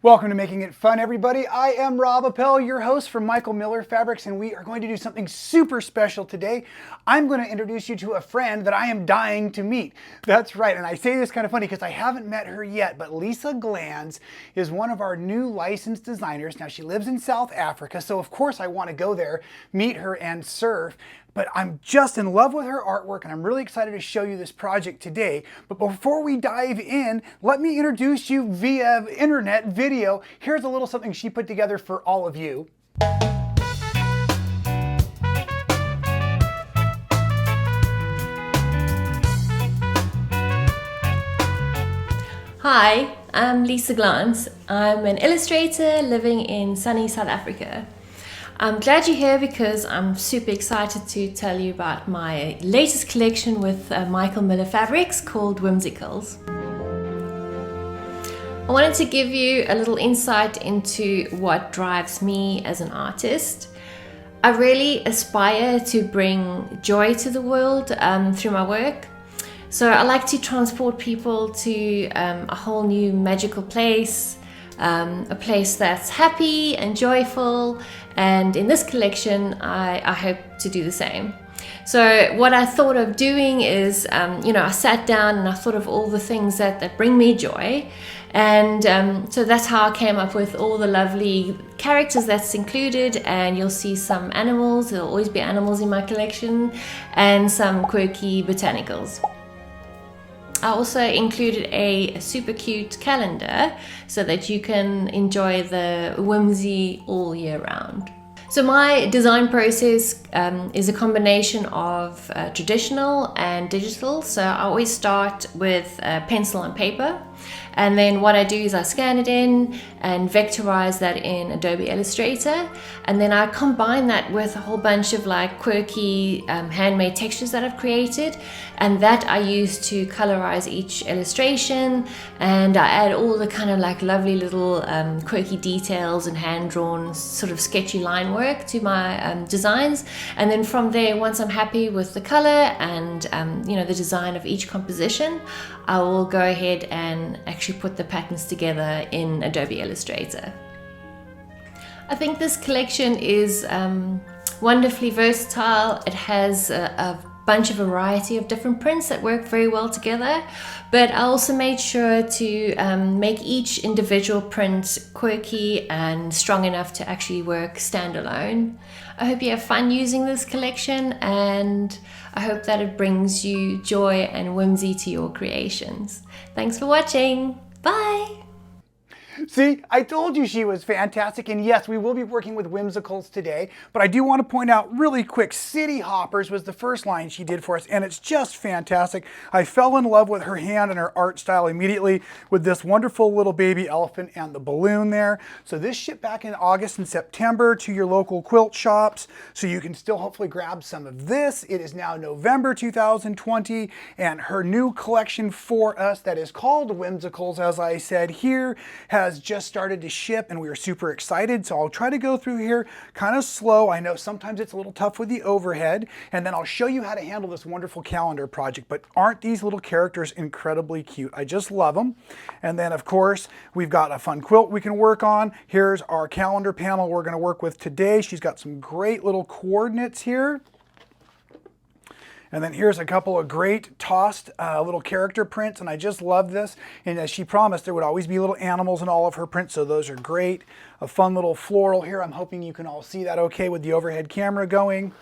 Welcome to Making It Fun, everybody. I am Rob Appell, your host from Michael Miller Fabrics, and we are going to do something super special today. I'm going to introduce you to a friend that I am dying to meet. That's right, and I say this kind of funny because I haven't met her yet, but Lisa Glanz is one of our new licensed designers. Now, she lives in South Africa, so of course I want to go there, meet her, and surf. But I'm just in love with her artwork, and I'm really excited to show you this project today. But before we dive in, let me introduce you via internet video. Here's a little something she put together for all of you. Hi, I'm Lisa Glanz. I'm an illustrator living in sunny South Africa. I'm glad you're here because I'm super excited to tell you about my latest collection with Michael Miller Fabrics called Whimsicals. I wanted to give you a little insight into what drives me as an artist. I really aspire to bring joy to the world through my work. So I like to transport people to a whole new magical place, a place that's happy and joyful, and in this collection I hope to do the same. So what I thought of doing is, I sat down and I thought of all the things that bring me joy, and so that's how I came up with all the lovely characters that's included. And you'll see some animals, there'll always be animals in my collection, and some quirky botanicals. I also included a super cute calendar so that you can enjoy the whimsy all year round. So my design process is a combination of traditional and digital. So I always start with pencil and paper. And then what I do is I scan it in and vectorize that in Adobe Illustrator. And then I combine that with a whole bunch of like quirky handmade textures that I've created. And that I use to colorize each illustration. And I add all the kind of like lovely little quirky details and hand-drawn sort of sketchy line work to my designs. And then from there, once I'm happy with the color and the design of each composition, I will go ahead and actually put the patterns together in Adobe Illustrator. I think this collection is wonderfully versatile. It has a bunch of variety of different prints that work very well together, but I also made sure to make each individual print quirky and strong enough to actually work standalone. I hope you have fun using this collection, and I hope that it brings you joy and whimsy to your creations. Thanks for watching. Bye! See, I told you she was fantastic, and yes, we will be working with Whimsicals today, but I do want to point out really quick, City Hoppers was the first line she did for us, and it's just fantastic. I fell in love with her hand and her art style immediately with this wonderful little baby elephant and the balloon there. So this shipped back in August and September to your local quilt shops, so you can still hopefully grab some of this. It is now November 2020, and her new collection for us that is called Whimsicals, as I said here, has just started to ship, and we are super excited. So I'll try to go through here kind of slow. I know sometimes it's a little tough with the overhead, and then I'll show you how to handle this wonderful calendar project. But aren't these little characters incredibly cute? I just love them. And then of course we've got a fun quilt we can work on. Here's our calendar panel we're going to work with today. She's got some great little coordinates here. And then here's a couple of great tossed little character prints, and I just love this. And as she promised, there would always be little animals in all of her prints, so those are great. A fun little floral here. I'm hoping you can all see that okay with the overhead camera going.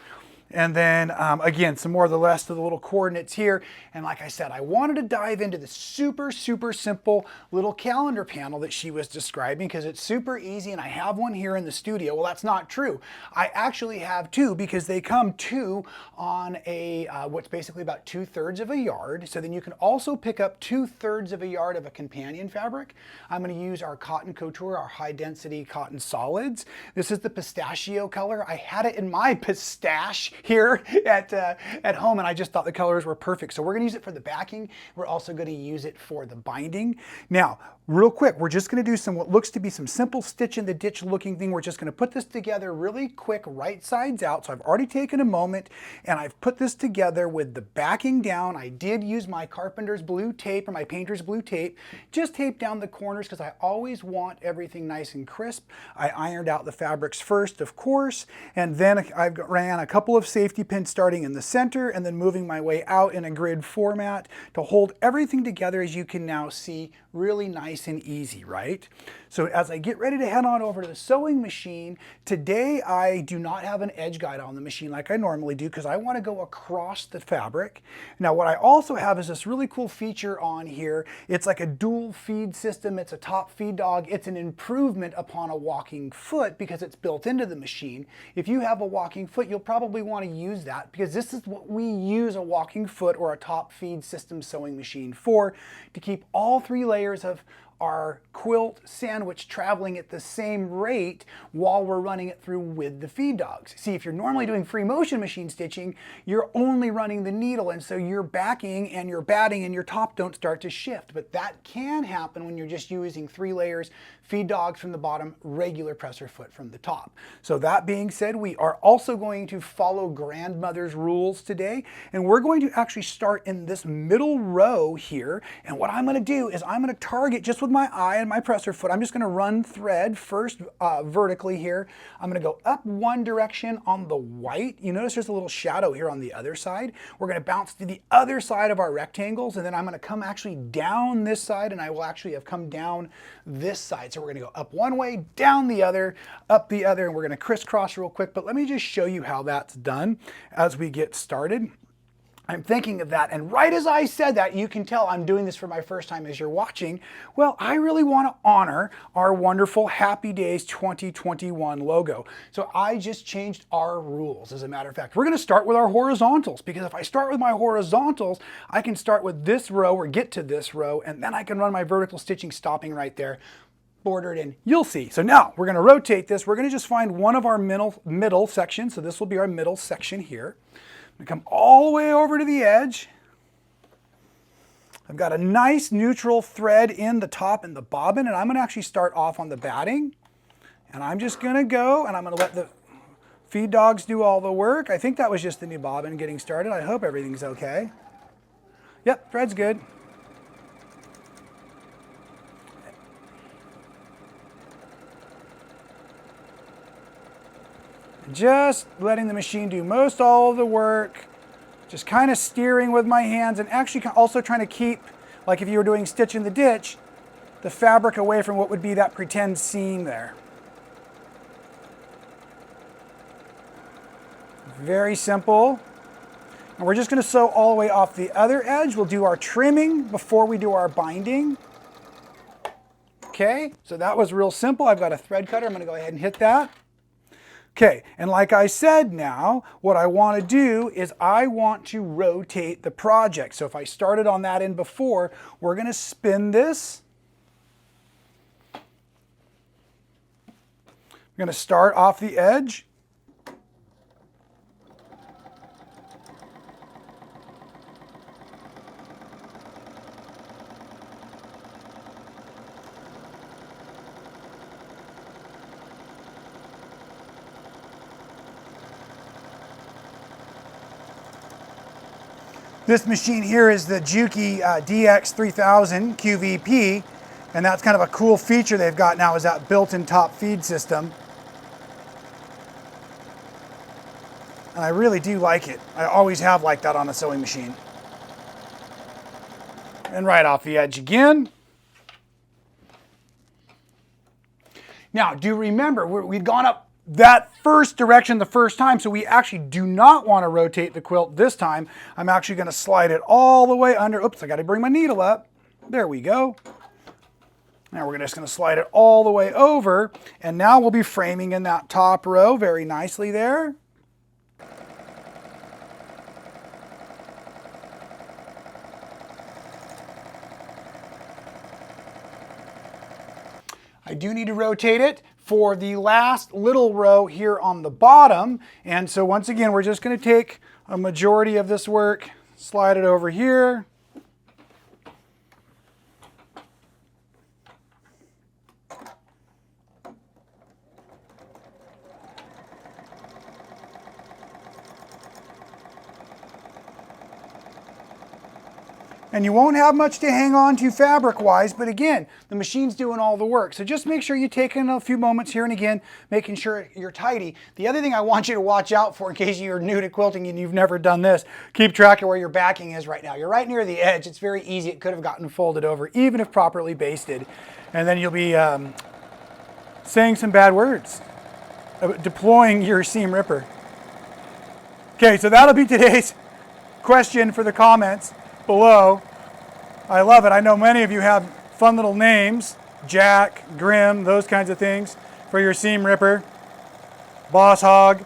And then again, some more of the rest of the little coordinates here. And like I said, I wanted to dive into the super simple little calendar panel that she was describing because it's super easy, and I have one here in the studio. Well, that's not true. I actually have two because they come two on a what's basically about 2/3 of a yard. So then you can also pick up 2/3 of a yard of a companion fabric. I'm going to use our Cotton Couture, our high density cotton solids. This is the pistachio color. I had it in my pistache here at home, and I just thought the colors were perfect. So we're going to use it for the backing. We're also going to use it for the binding. Now, real quick, we're just going to do some what looks to be some simple stitch in the ditch looking thing. We're just going to put this together really quick, right sides out. So I've already taken a moment and I've put this together with the backing down. I did use my carpenter's blue tape or my painter's blue tape, just tape down the corners because I always want everything nice and crisp. I ironed out the fabrics first, of course, and then I ran a couple of safety pins starting in the center and then moving my way out in a grid format to hold everything together, as you can now see, really nice and easy, right? So as I get ready to head on over to the sewing machine, today I do not have an edge guide on the machine like I normally do because I want to go across the fabric. Now what I also have is this really cool feature on here. It's like a dual feed system. It's a top feed dog. It's an improvement upon a walking foot because it's built into the machine. If you have a walking foot, you'll probably want to use that because this is what we use a walking foot or a top feed system sewing machine for, to keep all three layers of our quilt sandwich traveling at the same rate while we're running it through with the feed dogs. See, if you're normally doing free motion machine stitching, you're only running the needle, and so your backing and your batting and your top don't start to shift. But that can happen when you're just using 3 layers, feed dogs from the bottom, regular presser foot from the top. So that being said, we are also going to follow grandmother's rules today, and we're going to actually start in this middle row here. And what I'm going to do is I'm going to target just with my eye and my presser foot. I'm just going to run thread first vertically here. I'm going to go up one direction on the white. You notice there's a little shadow here on the other side. We're going to bounce to the other side of our rectangles, and then I'm going to come actually down this side, and I will actually have come down this side. So we're going to go up one way, down the other, up the other, and we're going to crisscross real quick. But let me just show you how that's done as we get started. I'm thinking of that, and right as I said that, you can tell I'm doing this for my first time as you're watching. Well, I really want to honor our wonderful Happy Days 2021 logo. So I just changed our rules. As a matter of fact, we're going to start with our horizontals, because if I start with my horizontals, I can start with this row or get to this row, and then I can run my vertical stitching stopping right there, bordered in. You'll see. So now we're going to rotate this. We're going to just find one of our middle sections. So this will be our middle section here. I'm going to come all the way over to the edge. I've got a nice neutral thread in the top and the bobbin, and I'm going to actually start off on the batting. And I'm just going to go, and I'm going to let the feed dogs do all the work. I think that was just the new bobbin getting started. I hope everything's okay. Yep, thread's good. Just letting the machine do most all of the work, just kind of steering with my hands, and actually also trying to keep, like if you were doing stitch in the ditch, the fabric away from what would be that pretend seam there. Very simple. And we're just going to sew all the way off the other edge. We'll do our trimming before we do our binding. Okay, so that was real simple. I've got a thread cutter. I'm going to go ahead and hit that. Okay, and like I said now, what I want to do is I want to rotate the project. So if I started on that end before, we're going to spin this. I'm going to start off the edge. This machine here is the Juki DX3000 QVP, and that's kind of a cool feature they've got now, is that built-in top feed system. And I really do like it. I always have liked that on a sewing machine. And right off the edge again. Now, do remember, we'd gone up that first direction the first time, so we actually do not want to rotate the quilt this time. I'm actually going to slide it all the way under. Oops, I got to bring my needle up. There we go. Now we're just going to slide it all the way over, and now we'll be framing in that top row very nicely there. I do need to rotate it for the last little row here on the bottom. And so once again, we're just going to take a majority of this work, slide it over here. And you won't have much to hang on to fabric-wise, but again, the machine's doing all the work. So just make sure you take in a few moments here and again, making sure you're tidy. The other thing I want you to watch out for in case you're new to quilting and you've never done this, keep track of where your backing is right now. You're right near the edge. It's very easy. It could have gotten folded over, even if properly basted. And then you'll be saying some bad words, deploying your seam ripper. Okay, so that'll be today's question for the comments below. I love it. I know many of you have fun little names, Jack, Grim, those kinds of things for your seam ripper. Boss Hog.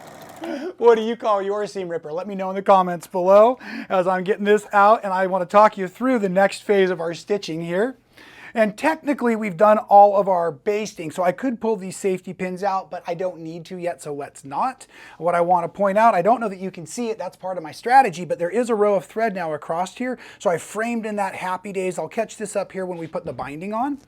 What do you call your seam ripper? Let me know in the comments below as I'm getting this out, and I want to talk you through the next phase of our stitching here. And technically we've done all of our basting, so I could pull these safety pins out, but I don't need to yet, so let's not. What I want to point out, I don't know that you can see it, that's part of my strategy, but there is a row of thread now across here, so I framed in that happy days. I'll catch this up here when we put the binding on.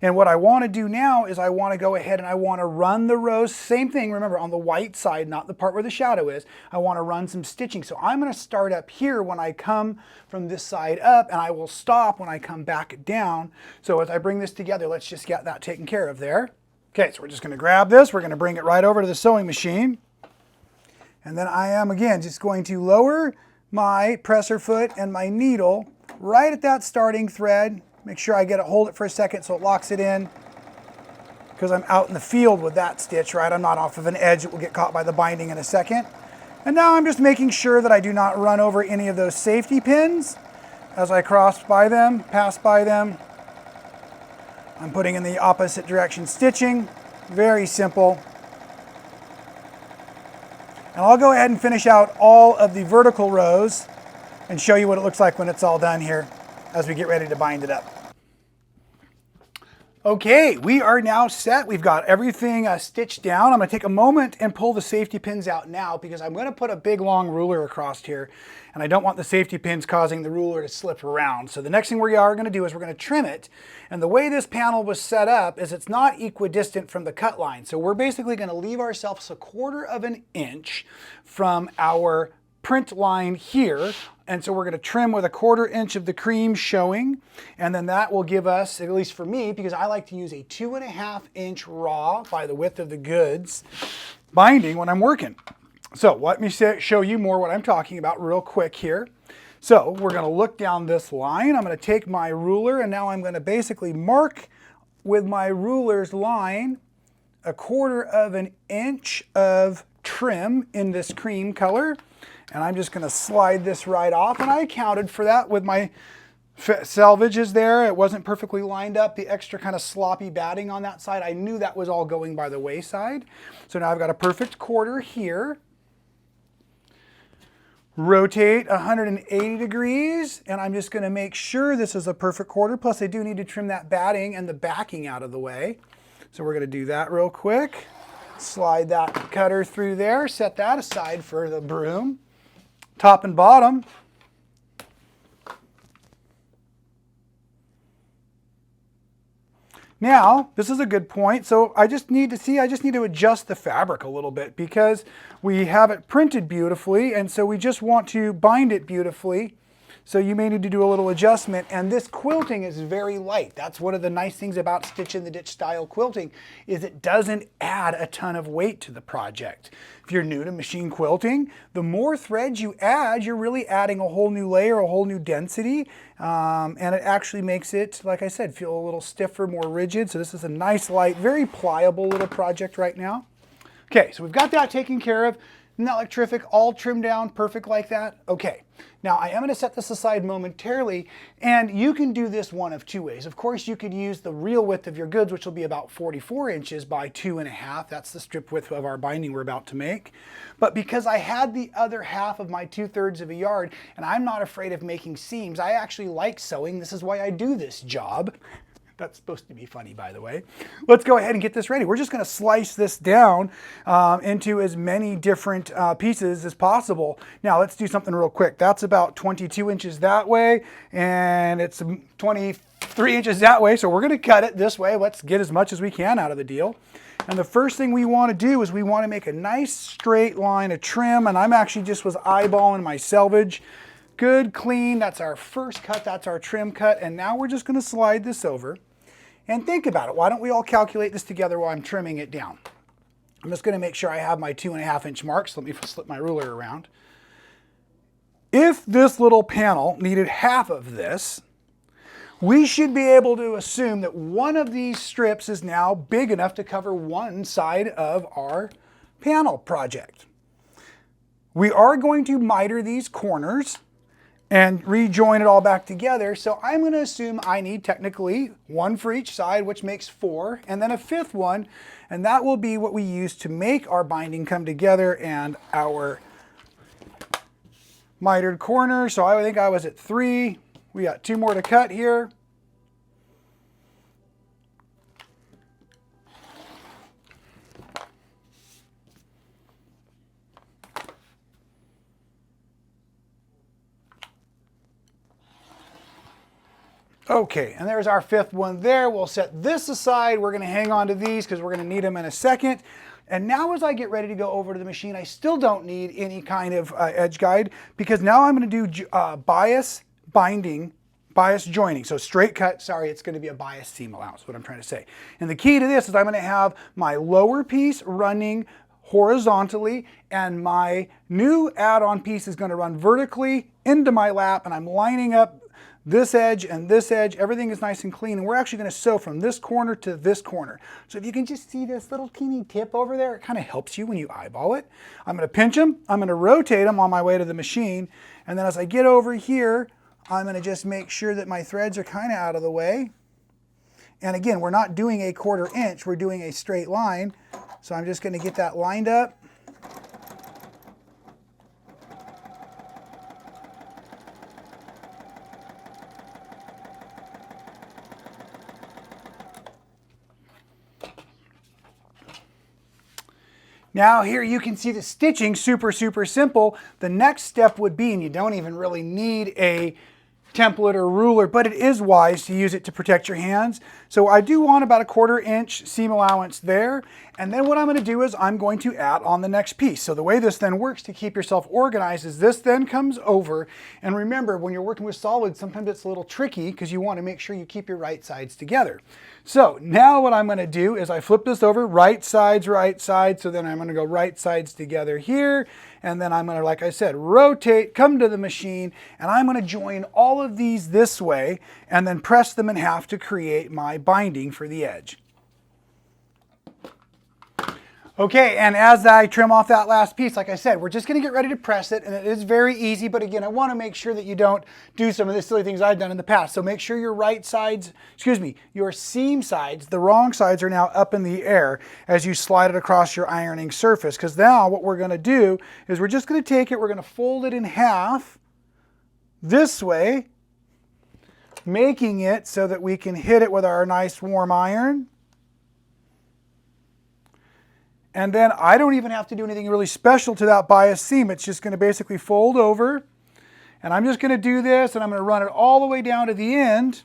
And what I want to do now is I want to go ahead and I want to run the rows, same thing, remember, on the white side, not the part where the shadow is. I want to run some stitching. So I'm going to start up here when I come from this side up, and I will stop when I come back down. So as I bring this together, let's just get that taken care of there. Okay, so we're just going to grab this. We're going to bring it right over to the sewing machine. And then I am, again, just going to lower my presser foot and my needle right at that starting thread. Make sure I hold it for a second so it locks it in, because I'm out in the field with that stitch, right? I'm not off of an edge that will get caught by the binding in a second. And now I'm just making sure that I do not run over any of those safety pins as I pass by them. I'm putting in the opposite direction stitching, very simple. And I'll go ahead and finish out all of the vertical rows and show you what it looks like when it's all done here as we get ready to bind it up. Okay, we are now set. We've got everything stitched down. I'm going to take a moment and pull the safety pins out now because I'm going to put a big long ruler across here, and I don't want the safety pins causing the ruler to slip around. So the next thing we are going to do is we're going to trim it. And the way this panel was set up is it's not equidistant from the cut line. So we're basically going to leave ourselves 1/4 of an inch from our print line here, and so we're going to trim with 1/4 inch of the cream showing, and then that will give us, at least for me, because I like to use a 2.5 inch raw by the width of the goods binding when I'm working. So let me show you more what I'm talking about real quick here. So we're going to look down this line. I'm going to take my ruler, and now I'm going to basically mark with my ruler's line 1/4 of an inch of trim in this cream color. And I'm just going to slide this right off, and I accounted for that with my salvages there. It wasn't perfectly lined up, the extra kind of sloppy batting on that side. I knew that was all going by the wayside. So now I've got a perfect 1/4 here. Rotate 180 degrees, and I'm just going to make sure this is a perfect 1/4. Plus I do need to trim that batting and the backing out of the way. So we're going to do that real quick. Slide that cutter through there, set that aside for the broom. Top and bottom. Now, this is a good point. So I just need to adjust the fabric a little bit because we have it printed beautifully, and so we just want to bind it beautifully. So you may need to do a little adjustment, and this quilting is very light. That's one of the nice things about stitch in the ditch style quilting, is it doesn't add a ton of weight to the project. If you're new to machine quilting, the more threads you add, you're really adding a whole new layer, a whole new density, and it actually makes it, like I said, feel a little stiffer, more rigid. So this is a nice, light, very pliable little project right now. Okay, so we've got that taken care of. Isn't that like terrific? All trimmed down, perfect like that? Okay, now I am going to set this aside momentarily, and you can do this one of two ways. Of course, you could use the real width of your goods, which will be about 44 inches by 2.5. That's the strip width of our binding we're about to make. But because I had the other half of my 2/3 of a yard, and I'm not afraid of making seams, I actually like sewing. This is why I do this job. That's supposed to be funny, by the way. Let's go ahead and get this ready. We're just going to slice this down into as many different pieces as possible. Now, let's do something real quick. That's about 22 inches that way, and it's 23 inches that way. So we're going to cut it this way. Let's get as much as we can out of the deal. And the first thing we want to do is we want to make a nice straight line of trim. And I'm actually just was eyeballing my selvage. Good, clean, that's our first cut, that's our trim cut, and now we're just going to slide this over. And think about it, why don't we all calculate this together while I'm trimming it down? I'm just going to make sure I have my 2.5 inch marks. Let me slip my ruler around. If this little panel needed half of this, we should be able to assume that one of these strips is now big enough to cover one side of our panel project. We are going to miter these corners and rejoin it all back together. So I'm going to assume I need technically one for each side, which makes 4, and then a 5th one, and that will be what we use to make our binding come together and our mitered corner. So I think I was at 3. We got 2 more to cut here. Okay, and there's our 5th one there. We'll set this aside. We're going to hang on to these because we're going to need them in a second. And now as I get ready to go over to the machine, I still don't need any kind of edge guide because now I'm going to do bias binding, bias joining. So straight cut, sorry, it's going to be a bias seam allowance, is what I'm trying to say. And the key to this is I'm going to have my lower piece running horizontally and my new add-on piece is going to run vertically into my lap, and I'm lining up this edge and this edge. Everything is nice and clean, and we're actually going to sew from this corner to this corner. So if you can just see this little teeny tip over there, it kind of helps you when you eyeball it. I'm going to pinch them, I'm going to rotate them on my way to the machine, and then as I get over here, I'm going to just make sure that my threads are kind of out of the way. And again, we're not doing a 1/4 inch, we're doing a straight line. So I'm just going to get that lined up. Now here you can see the stitching, super simple. The next step would be, and you don't even really need a template or ruler, but it is wise to use it to protect your hands. So I do want about a 1/4 inch seam allowance there. And then what I'm going to do is I'm going to add on the next piece. So the way this then works to keep yourself organized is this then comes over. And remember, when you're working with solids, sometimes it's a little tricky because you want to make sure you keep your right sides together. So now what I'm going to do is I flip this over, right sides. So then I'm going to go right sides together here. And then I'm going to, like I said, rotate, come to the machine, and I'm going to join all of these this way and then press them in half to create my binding for the edge. Okay, and as I trim off that last piece, like I said, we're just going to get ready to press it, and it is very easy, but again, I want to make sure that you don't do some of the silly things I've done in the past. So make sure your right sides, your seam sides, the wrong sides are now up in the air as you slide it across your ironing surface, because now what we're going to do is we're just going to take it, we're going to fold it in half this way, making it so that we can hit it with our nice warm iron. And then I don't even have to do anything really special to that bias seam. It's just going to basically fold over. And I'm just going to do this, and I'm going to run it all the way down to the end.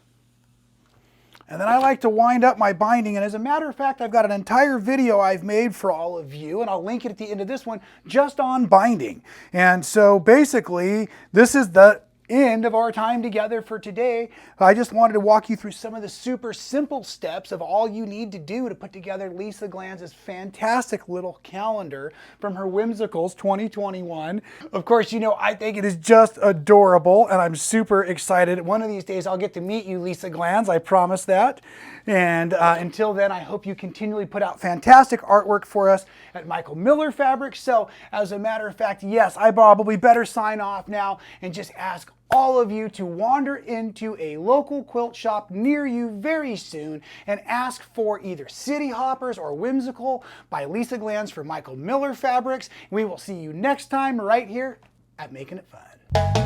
And then I like to wind up my binding. And as a matter of fact, I've got an entire video I've made for all of you, and I'll link it at the end of this one, just on binding. And so basically, this is the end of our time together for today. I just wanted to walk you through some of the super simple steps of all you need to do to put together Lisa Glanz's fantastic little calendar from her Whimsicals 2021. Of course, you know, I think it is just adorable, and I'm super excited. One of these days I'll get to meet you, Lisa Glanz, I promise that. And until then, I hope you continually put out fantastic artwork for us at Michael Miller Fabrics. So as a matter of fact, yes, I probably better sign off now and just ask all of you to wander into a local quilt shop near you very soon and ask for either City Hoppers or Whimsical by Lisa Glanz for Michael Miller Fabrics. We will see you next time right here at Making It Fun.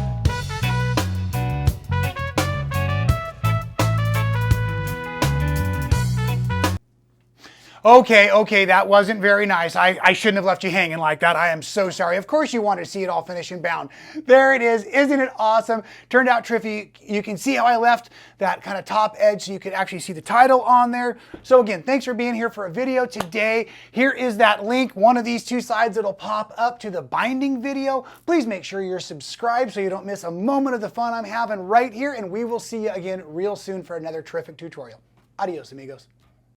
Okay, that wasn't very nice. I shouldn't have left you hanging like that. I am so sorry. Of course you wanted to see it all finished and bound. There it is. Isn't it awesome? Turned out triffy. You can see how I left that kind of top edge so you could actually see the title on there. So again, thanks for being here for a video today. Here is that link, one of these two sides that'll pop up to the binding video. Please make sure you're subscribed so you don't miss a moment of the fun I'm having right here, and we will see you again real soon for another terrific tutorial. Adios, amigos.